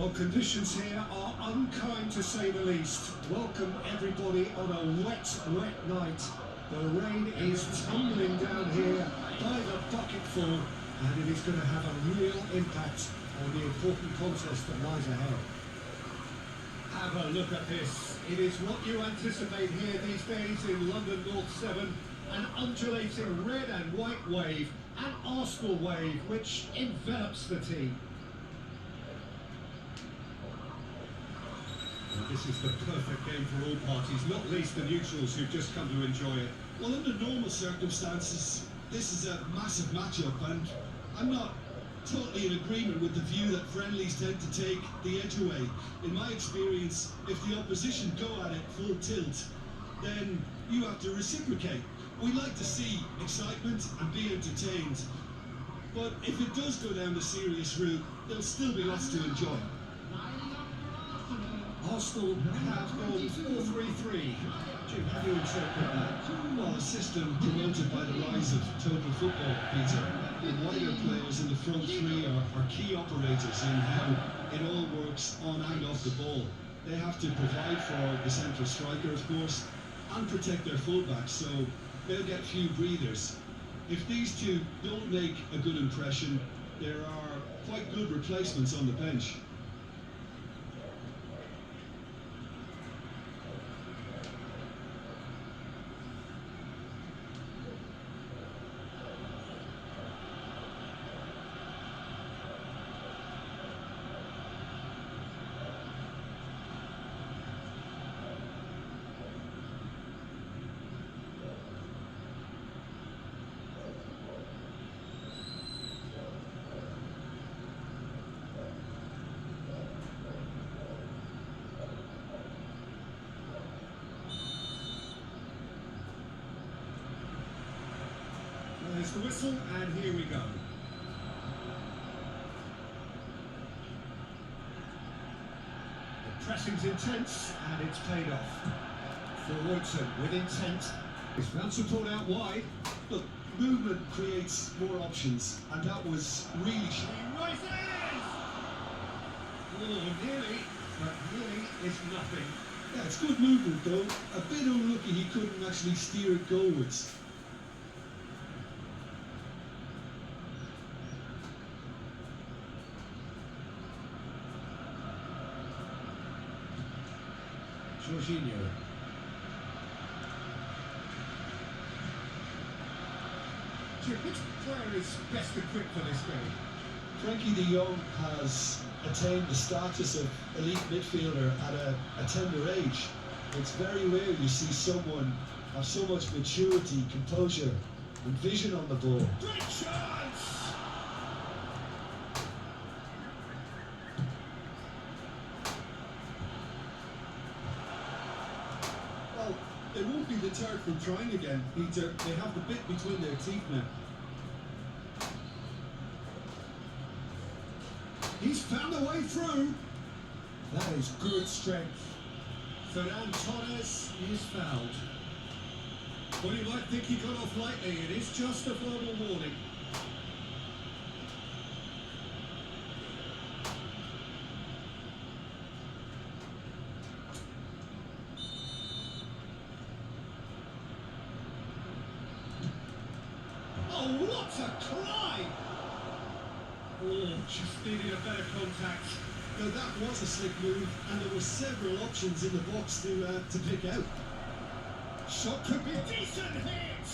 Well, conditions here are unkind to say the least. Welcome everybody on a wet night. The rain is tumbling down here by the bucketful, and it is going to have a real impact on the important contest that lies ahead. Have a look at this. It is what you anticipate here these days in London North 7. An undulating red and white wave, an Arsenal wave, which envelops the team. Well, this is the perfect game for all parties, not least the neutrals who've just come to enjoy it. Well, under normal circumstances, this is a massive matchup, and I'm not totally in agreement with the view that friendlies tend to take the edge away. In my experience, if the opposition go at it full tilt, then you have to reciprocate. We like to see excitement and be entertained, but if it does go down the serious route, there'll still be lots to enjoy. Arsenal have gone 4-3-3. Jim, how do you interpret that? Well, a system promoted by the rise of total football, Peter. The wider players in the front three are key operators in how it all works on and off the ball. They have to provide for the central striker, of course, and protect their fullbacks, so they'll get few breathers. If these two don't make a good impression, there are quite good replacements on the bench. There's the whistle, and here we go. The pressing's intense, and it's paid off. Forwardson with intent. He's found support out wide. Look, movement creates more options, and that was really... He rises! Oh, nearly, but nearly is nothing. Yeah, it's good movement, though. A bit unlucky he couldn't actually steer it goalwards. Jorginho. Jim, which player is best equipped for this game? Frankie de Jong has attained the status of elite midfielder at a tender age. It's very rare you see someone have so much maturity, composure and vision on the ball. Great chance! Well, they won't be deterred from trying again, Peter. They have the bit between their teeth now. He's found a way through. That is good strength. Ferran Torres is fouled. Well, you might think he got off lightly. It is just a verbal warning. Oh, what a climb! Oh, just needed a better contact. Now that was a slick move, and there were several options in the box to pick out. Shot could be a decent hit!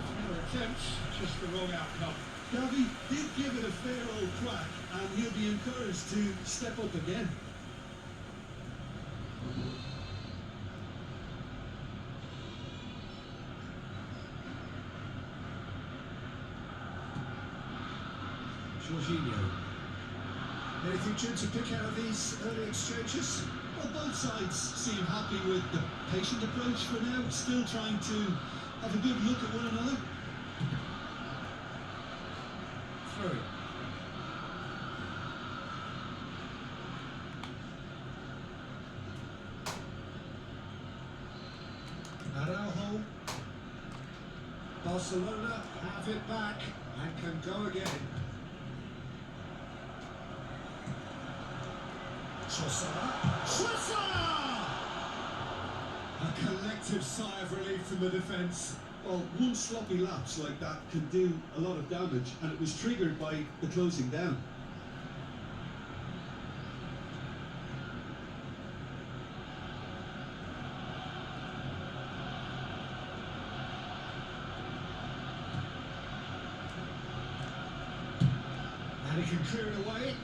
Fair attempt, just the wrong outcome. Gavi did give it a fair old crack, and he'll be encouraged to step up again. Jorginho. Anything, Jim, to pick out of these early exchanges? Well, both sides seem happy with the patient approach for now, still trying to have a good look at one another. Through. Araujo. Barcelona have it back and can go again. Trossard! A collective sigh of relief from the defence. Well, one sloppy lapse like that can do a lot of damage, and it was triggered by the closing down. And he can clear it away.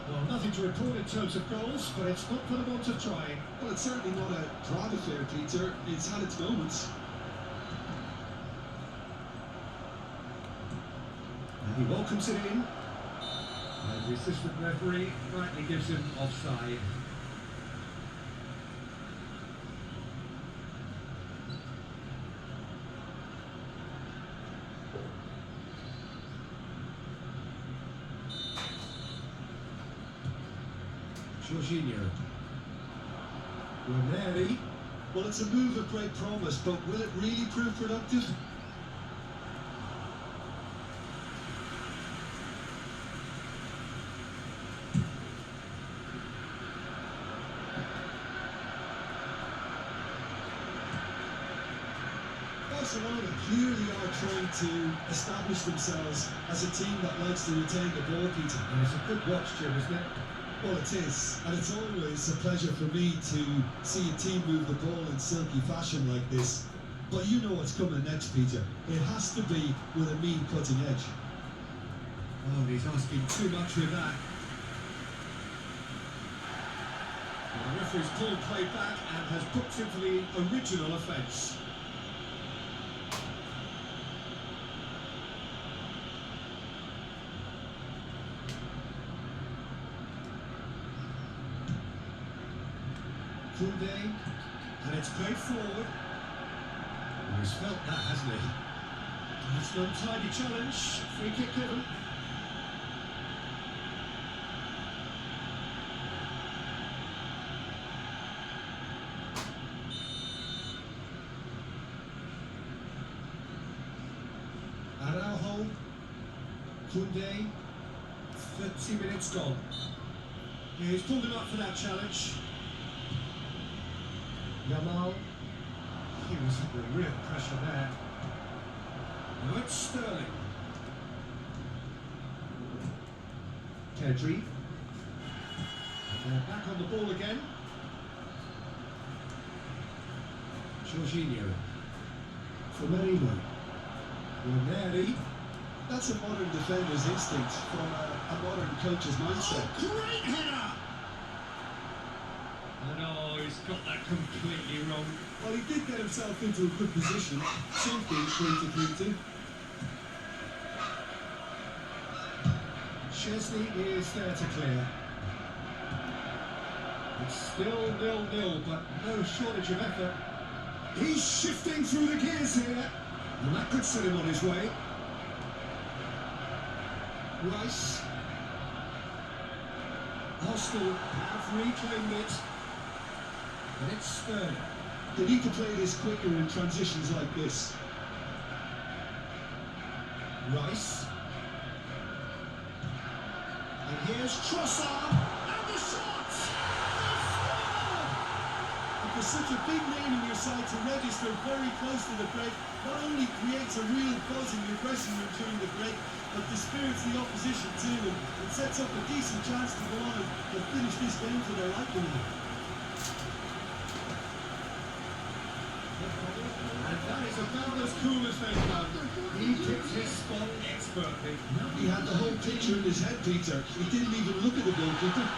Well, nothing to report in terms of goals, but it's not for the want of trying. Well, it's certainly not a drama affair, Peter. It's had its moments. And he welcomes it in. And the assistant referee rightly gives him offside. Jorginho. Ranieri. Well, it's a move of great promise, but will it really prove productive? Barcelona clearly are trying to establish themselves as a team that likes to retain the ball, Peter. And it's a good watch, Jim, isn't it? Well, it is, and it's always a pleasure for me to see a team move the ball in silky fashion like this. But you know what's coming next, Peter. It has to be with a mean cutting edge. Oh, he's asking too much with that. Well, the referee's pulled play back and has booked him for the original offence. Koundé, and it's played forward. Well, he's felt that, hasn't he? It's an untidy challenge. Free kick given. Araujo, Koundé, 30 minutes gone. Yeah, he's pulled him up for that challenge. Yamal, he was under real pressure there. Now it's Sterling. Pedri. And they're back on the ball again. Jorginho. Firmino. Ranieri. That's a modern defender's instinct from a modern coach's mindset. Oh, great header! And oh, he's got that completely wrong. Well, he did get himself into a good position. Something for him to cling to. Chesney is there to clear. It's still 0-0, but no shortage of effort. He's shifting through the gears here, and that could set him on his way. Rice. Arsenal have reclaimed it. And it's Sterling. They need to play this quicker in transitions like this. Rice. And here's Trossard. And the shot! If there's such a big name in your side to register very close to the break, not only creates a real buzz in your dressing room during the break, but dispirits the opposition too, and it sets up a decent chance to go on and finish this game to their liking. And that is about as cool as they come. He picked his spot expertly. He had the whole picture in his head, Peter. He didn't even look at the goalkeeper.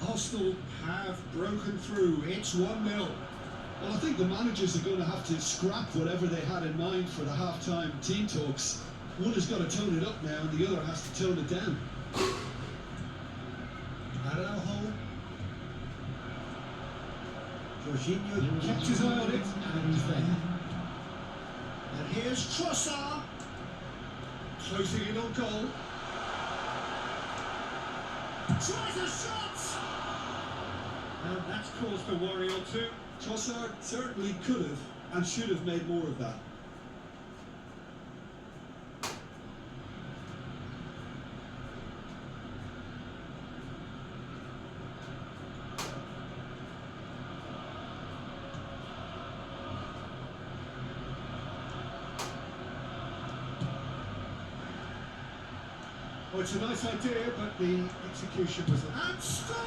Arsenal have broken through. It's 1-0. Well, I think the managers are going to have to scrap whatever they had in mind for the half-time team talks. One has got to tone it up now, and the other has to tone it down. Araujo. Jorginho kept his eye on it, and he's there. And here's Trossard, closing in on goal. Tries a shot! And that's caused a worry or two. Trossard certainly could have and should have made more of that. Well, it's a nice idea, but the execution was... And Sterling!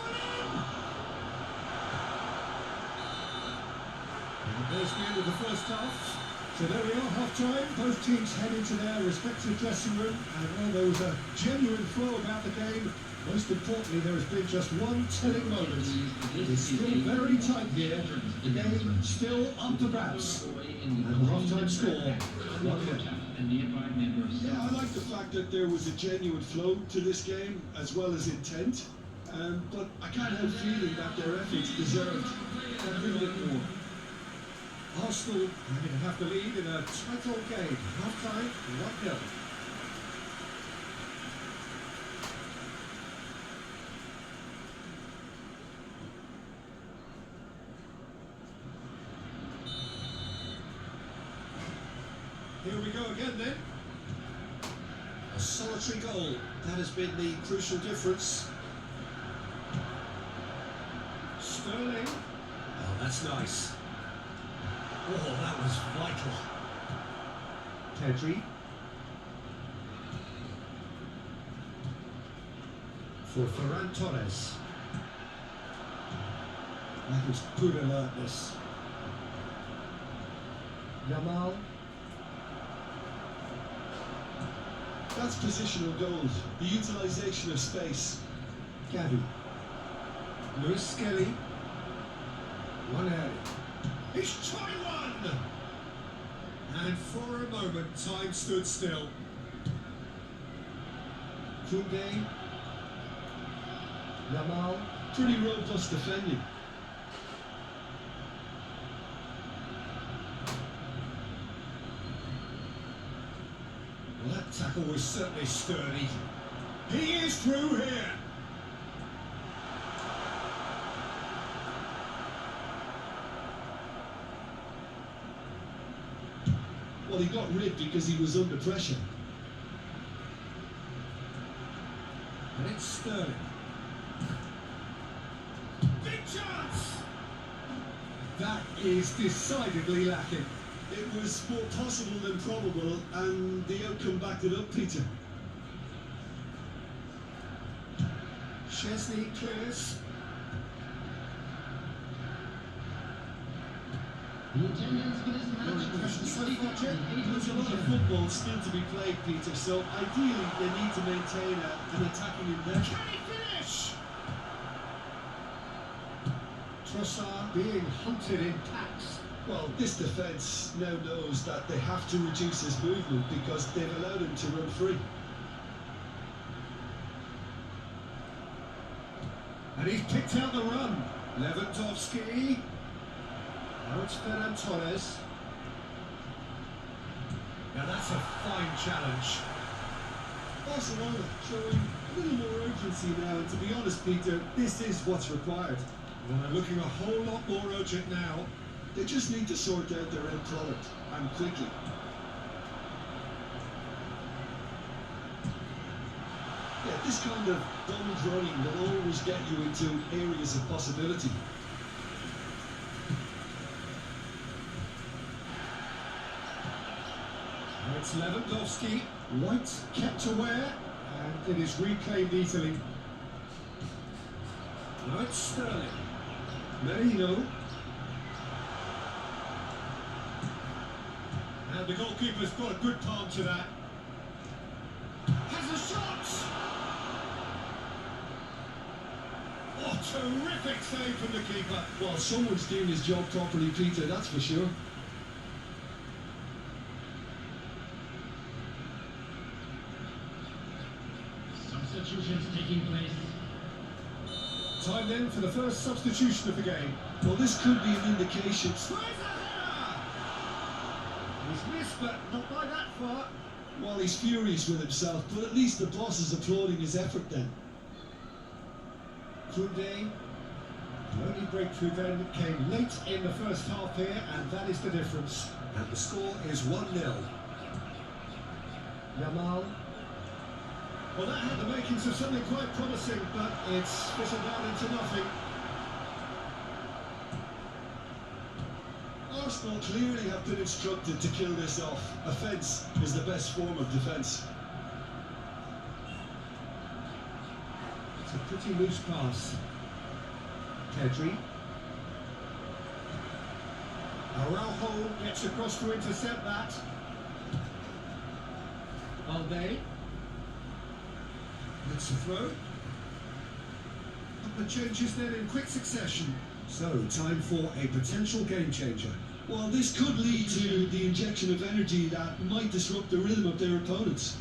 And there's the end of the first half. So there we are, half-time. Both teams head into their respective dressing room. And while there was a genuine flow about the game, most importantly, there has been just one telling moment. It's still very tight here. The game still up to grabs. And the half-time score, 1-0. Yeah, I like the fact that there was a genuine flow to this game as well as intent, but I can't help feeling that their efforts deserved every bit more. Arsenal are going to have the lead in a tight old game. Half-time, 1-0. Here we go again then. A solitary goal. That has been the crucial difference. Sterling. Oh, that's nice. Oh, that was vital. Pedri. For Ferran Torres. That was good alertness. Yamal. That's positional gold, the utilisation of space. Gavi. Lewis Skelly. One area. He's trying one! And for a moment, time stood still. Koundé. Yamal. Pretty robust defending. Well, that tackle was certainly sturdy. He is through here. Well, he got rid because he was under pressure. And it's Sterling. Big chance! That is decidedly lacking. It was more possible than probable, and the outcome backed it up, Peter. Chesney clears. There's a lot of football still to be played, Peter, so ideally they need to maintain an attacking invention. Can he finish? Trossard being hunted in packs. Well, this defence now knows that they have to reduce his movement because they've allowed him to run free. And he's picked out the run. Lewandowski. Now it's Ferran Torres. Now that's a fine challenge. Barcelona showing a little more urgency now, and to be honest, Peter, this is what's required. Well, they're looking a whole lot more urgent now. They just need to sort out their end product, and quickly. Yeah, this kind of bold running will always get you into areas of possibility. Now it's Lewandowski. White kept aware, and it is reclaimed easily. Now it's Sterling. Merino. And the goalkeeper's got a good palm to that. Has a shot! Oh, terrific save from the keeper. Well, someone's doing his job properly, Peter, that's for sure. Substitutions taking place. Time then for the first substitution of the game. Well, this could be an indication. He's missed, but not by that far. Well, he's furious with himself, but at least the boss is applauding his effort then. Koundé. The only breakthrough then came late in the first half here, and that is the difference. And the score is 1-0. Yamal. Well, that had the makings of something quite promising, but it's fizzled out into nothing. Arsenal clearly have been instructed to kill this off. Offence is the best form of defence. It's a pretty loose pass. Pedri. Araujo gets across to intercept that. Alde. It's a throw. Couple of changes then in quick succession. So, time for a potential game changer. Well, this could lead to the injection of energy that might disrupt the rhythm of their opponents.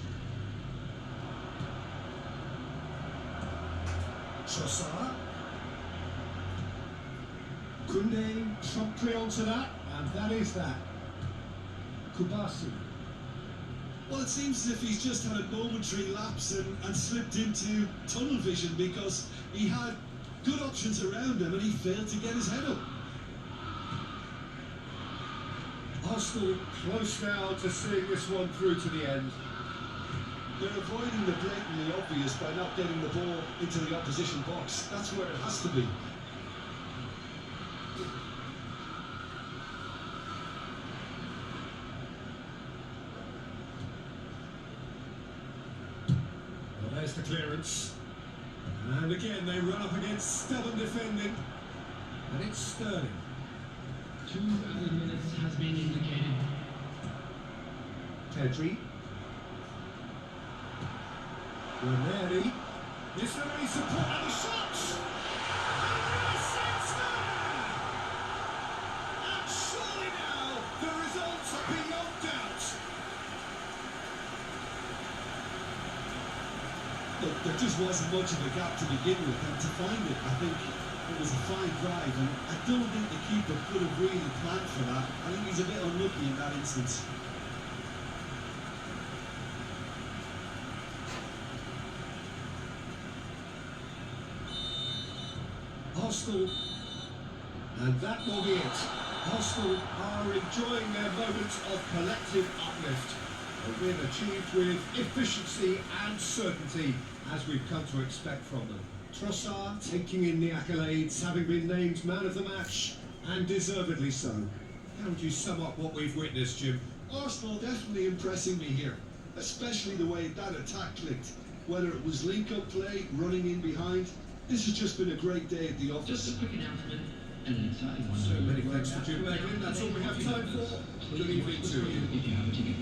Trossard. Koundé promptly onto that, and that is that. Kubasi. Well, it seems as if he's just had a momentary lapse and slipped into tunnel vision because he had good options around him and he failed to get his head up. Arsenal close now to seeing this one through to the end. They're avoiding the blatantly obvious by not getting the ball into the opposition box. That's where it has to be. Well, there's the clearance. And again, they run up against stubborn defending. And it's Sterling. 2 added minutes has been indicated. Pedri. Ranieri. Is there any support and the shots? And surely now the results are beyond doubt. Look, there just wasn't much of a gap to begin with, and to find it, I think it was a fine drive, and I don't think the keeper could have really planned for that. I think he's a bit unlucky in that instance. Arsenal, and that will be it. Arsenal are enjoying their moment of collective uplift. A win achieved with efficiency and certainty, as we've come to expect from them. Trossard taking in the accolades, having been named man of the match, and deservedly so. How would you sum up what we've witnessed, Jim? Arsenal definitely impressing me here, especially the way that attack clicked. Whether it was link-up play, running in behind, this has just been a great day at the office. Just a quick announcement. And an exciting one. So many thanks to Jim Leglin. That's all we have time for. Good evening to you. If you have a ticket.